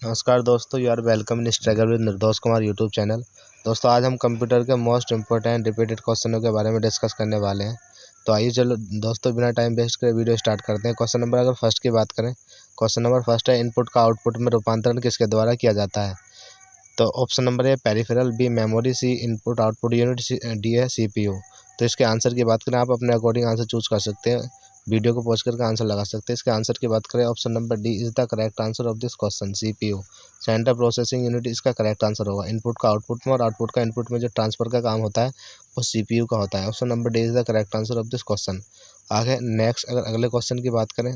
नमस्कार दोस्तों, you are welcome in struggle with Nirdosh Kumar YouTube channel. दोस्तों, आज हम कंप्यूटर के मोस्ट इंपॉर्टेंट रिपीटेड क्वेश्चनों के बारे में डिस्कस करने वाले हैं। तो आइए चलो दोस्तों, बिना टाइम वेस्ट करे वीडियो स्टार्ट करते हैं। क्वेश्चन नंबर अगर फर्स्ट की बात करें, क्वेश्चन नंबर फर्स्ट है, इनपुट का आउटपुट में रूपांतरण किसके द्वारा किया जाता है? तो option number A peripheral, B memory, C input output unit, D है CPU। तो इसके आंसर की बात करें, आप अपने अकॉर्डिंग आंसर चूज कर सकते हैं, वीडियो को पॉज करके आंसर लगा सकते हैं। इसके आंसर की बात करें, option number D is the correct answer of this question. CPU central processing unit इसका करेक्ट आंसर होगा। इनपुट का आउटपुट में और आउटपुट का इनपुट में जो ट्रांसफर का काम होता है वो CPU का होता है। Option number D is the correct answer of this question. आगे नेक्स्ट अगर अगले क्वेश्चन की बात करें,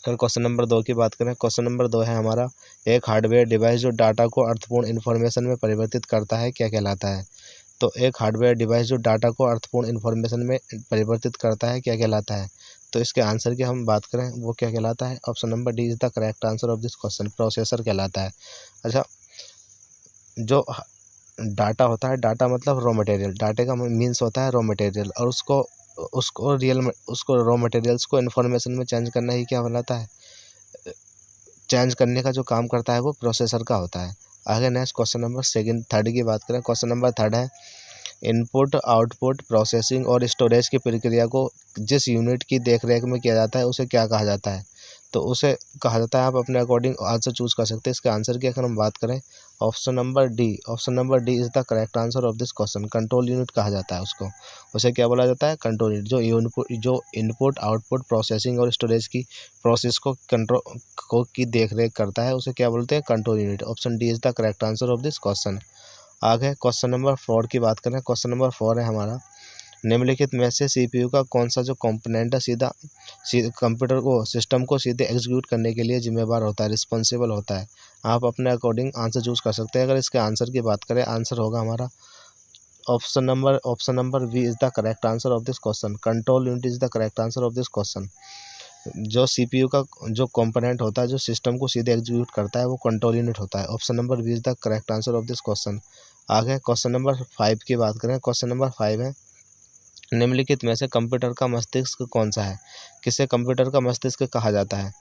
अगर क्वेश्चन नंबर 2 की बात करें, क्वेश्चन नंबर 2 है हमारा, एक हार्डवेयर डिवाइस जो डाटा को अर्थपूर्ण इन्फॉर्मेशन में परिवर्तित करता है क्या कहलाता है? तो एक हार्डवेयर डिवाइस जो डाटा को अर्थपूर्ण इन्फॉर्मेशन में परिवर्तित करता है क्या कहलाता है? तो इसके आंसर की हम बात करें, वो क्या कहलाता है? Option number D is the correct answer of this question, processor कहलाता है। अच्छा, जो डाटा होता है, डाटा मतलब रॉ मटेरियल, डाटे का मीन्स होता है रॉ मटेरियल, और उसको उसको रियल उसको रॉ मटेरियल्स को इन्फॉर्मेशन में चेंज करना ही क्या कहलाता है? चेंज करने का जो काम करता है वो प्रोसेसर का होता है। आगे नेक्स्ट क्वेश्चन नंबर थर्ड की बात करें, क्वेश्चन नंबर थर्ड है, इनपुट आउटपुट प्रोसेसिंग और स्टोरेज की प्रक्रिया को जिस यूनिट की देखरेख में किया जाता है उसे क्या कहा जाता है? तो उसे कहा जाता है, आप अपने अकॉर्डिंग आंसर चूज कर सकते हैं। इसके आंसर की अगर हम बात करें, option number D is the correct answer of this question, control unit कहा जाता है उसको। उसे क्या बोला जाता है? Control unit. जो इनपुट आउटपुट प्रोसेसिंग और स्टोरेज की प्रोसेस को कंट्रोल को की देखरेख करता है उसे क्या बोलते हैं? Control unit. Option D is the correct answer of this question. आगे क्वेश्चन नंबर 4 की बात करें, क्वेश्चन नंबर 4 है हमारा, निम्नलिखित में से CPU का कौन सा जो कंपोनेंट है कंप्यूटर को सिस्टम को सीधे एग्जीक्यूट करने के लिए जिम्मेवार होता है, रिस्पॉन्सिबल होता है? आप अपने अकॉर्डिंग आंसर चूज कर सकते हैं। अगर इसके आंसर की बात करें, आंसर होगा हमारा option number B is the correct answer of this question, control unit is the correct answer of this question. जो CPU का जो कंपोनेंट होता है जो सिस्टम को सीधे एग्जीक्यूट करता है वो कंट्रोल यूनिट होता है। Option number B is the correct answer of this question. आगे क्वेश्चन नंबर 5 की बात करें, क्वेश्चन नंबर 5 है, निम्नलिखित में से कंप्यूटर का मस्तिष्क कौन सा है? किसे कंप्यूटर का मस्तिष्क कहा जाता है?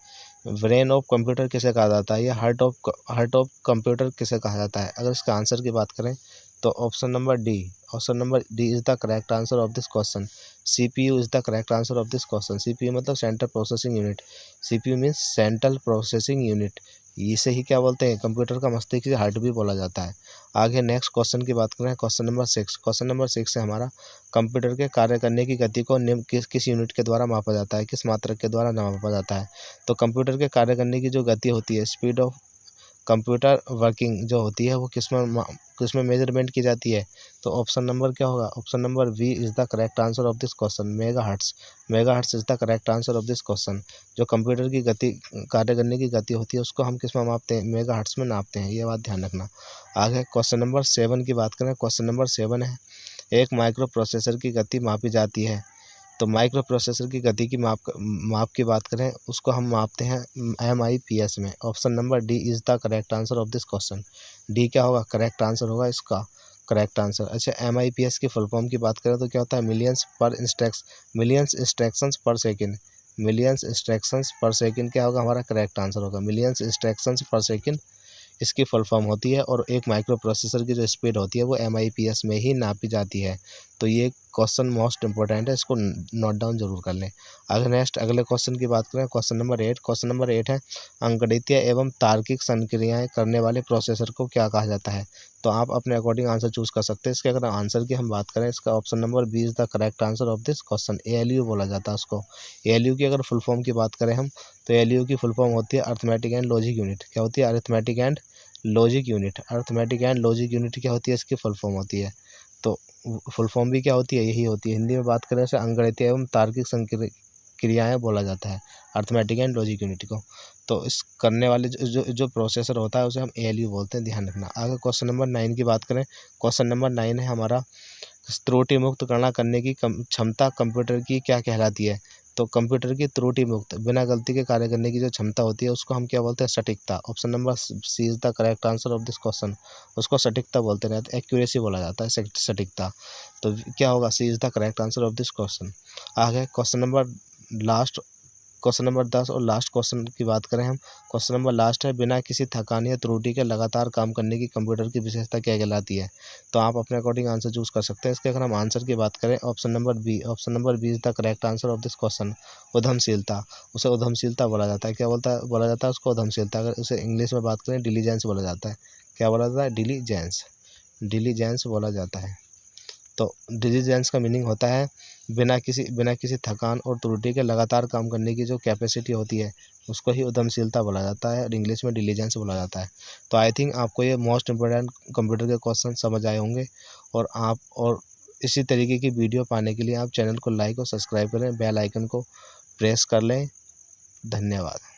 ब्रेन ऑफ कंप्यूटर किसे कहा जाता है, या हार्ट ऑफ कंप्यूटर किसे कहा जाता है? अगर इसका आंसर की बात करें तो option number D is the correct answer of this question, CPU is the correct answer of this question. CPU मतलब central processing unit, CPU means central processing unit. इसे ही क्या बोलते हैं? कंप्यूटर का मस्तिष्क, हार्ट भी बोला जाता है। आगे नेक्स्ट क्वेश्चन की बात करें, क्वेश्चन नंबर 6 है हमारा, कंप्यूटर के कार्य करने की गति को निम्न किस यूनिट के द्वारा मापा जाता है, किस मात्रक के द्वारा मापा जाता है? तो कंप्यूटर के कार्य करने की जो गति होती है, स्पीड ऑफ कंप्यूटर वर्किंग जो होती है वो किसमें मेजरमेंट की जाती है? तो ऑप्शन नंबर क्या होगा? Option number B is the correct answer of this question, megahertz is the correct answer of this question. जो कंप्यूटर की गति, कार्य करने की गति होती है उसको हम किस में मापते हैं? मेगाहर्ट्ज में नापते हैं, ये बात ध्यान रखना। आगे क्वेश्चन नंबर 7 की बात करें, क्वेश्चन नंबर 7 है, एक माइक्रो प्रोसेसर की गति मापी जाती है। तो माइक्रो प्रोसेसर की गति की माप की बात करें, उसको हम मापते हैं MIPS में। Option number D is the correct answer of this question. D क्या होगा? करेक्ट आंसर होगा इसका, करेक्ट आंसर। अच्छा, MIPS की फुल फॉर्म की बात करें तो क्या होता है? मिलियंस इंस्ट्रक्शंस पर सेकेंड। मिलियंस इंस्ट्रक्शंस पर सेकेंड क्या होगा? हमारा करेक्ट आंसर होगा, मिलियंस इंस्ट्रक्शंस पर सेकेंड इसकी फुल फॉर्म होती है। और एक माइक्रो प्रोसेसर की जो स्पीड होती है वो MIPS में ही नापी जाती है। तो ये क्वेश्चन मोस्ट इंपॉर्टेंट है, इसको नोट डाउन जरूर कर लें। अगर नेक्स्ट अगले क्वेश्चन की बात करें, क्वेश्चन नंबर 8 है, अंकगणितीय एवं तार्किक संक्रियाएं करने वाले प्रोसेसर को क्या कहा जाता है? तो आप अपने अकॉर्डिंग आंसर चूज कर सकते हैं। इसके अगर आंसर की हम बात करें, इसका option number B is the correct answer of this question, ALU बोला जाता है उसको। ALU की अगर फुल फॉर्म की बात करें हम, तो ALU की फुल फॉर्म होती है अर्थमेटिक एंड लॉजिक यूनिट। क्या होती है? Arithmetic and logic unit. Arithmetic and logic unit क्या होती है? इसकी फुल फॉर्म होती है। तो फुल फॉर्म भी क्या होती है? यही होती है। हिंदी में बात करें उसे अंकगणितीय एवं तार्किक क्रियाएं बोला जाता है, अर्थमेटिक एंड लॉजिक यूनिट को। तो इस करने वाले जो प्रोसेसर होता है उसे हम ALU बोलते हैं, ध्यान रखना। आगे क्वेश्चन नंबर 9 की बात करें, क्वेश्चन नंबर 9 है हमारा, त्रुटि मुक्त गणना करने की क्षमता कंप्यूटर की क्या कहलाती है? तो कंप्यूटर की त्रुटि मुक्त बिना गलती के कार्य करने की जो क्षमता होती है उसको हम क्या बोलते हैं? सटीकता। Option number C is the correct answer of this question, उसको सटीकता बोलते हैं, एक्यूरेसी बोला जाता है, सटीकता। तो क्या होगा? C is the correct answer of this question. आगे question number last question number 10 और लास्ट क्वेश्चन की बात करें हम, क्वेश्चन नंबर लास्ट है, बिना किसी थकान या त्रुटि के लगातार काम करने की कंप्यूटर की विशेषता क्या कहलाती है। तो आप अपने अकॉर्डिंग आंसर चूज कर सकते हैं। इसके अगर हम आंसर की बात करें, option number B is the correct answer of this question. उद्यमशीलता, उसे उद्यमशीलता बोला जाता है। क्या बोला जाता है उसको? उद्यमशीलता। अगर उसे इंग्लिश में बात करें, डिलीजेंस बोला जाता है। क्या बोला जाता है? डिलीजेंस बोला जाता है। तो डिलीजेंस का मीनिंग होता है बिना किसी थकान और त्रुटि के लगातार काम करने की जो कैपेसिटी होती है, उसको ही उद्यमशीलता बोला जाता है और इंग्लिश में डिलीजेंस बोला जाता है। तो आई थिंक आपको ये मोस्ट इम्पोर्टेंट कंप्यूटर के क्वेश्चन समझ आए होंगे। और इसी तरीके की वीडियो पाने के लिए आप चैनल को लाइक और सब्सक्राइब करें, बेल आइकन को प्रेस कर लें। धन्यवाद।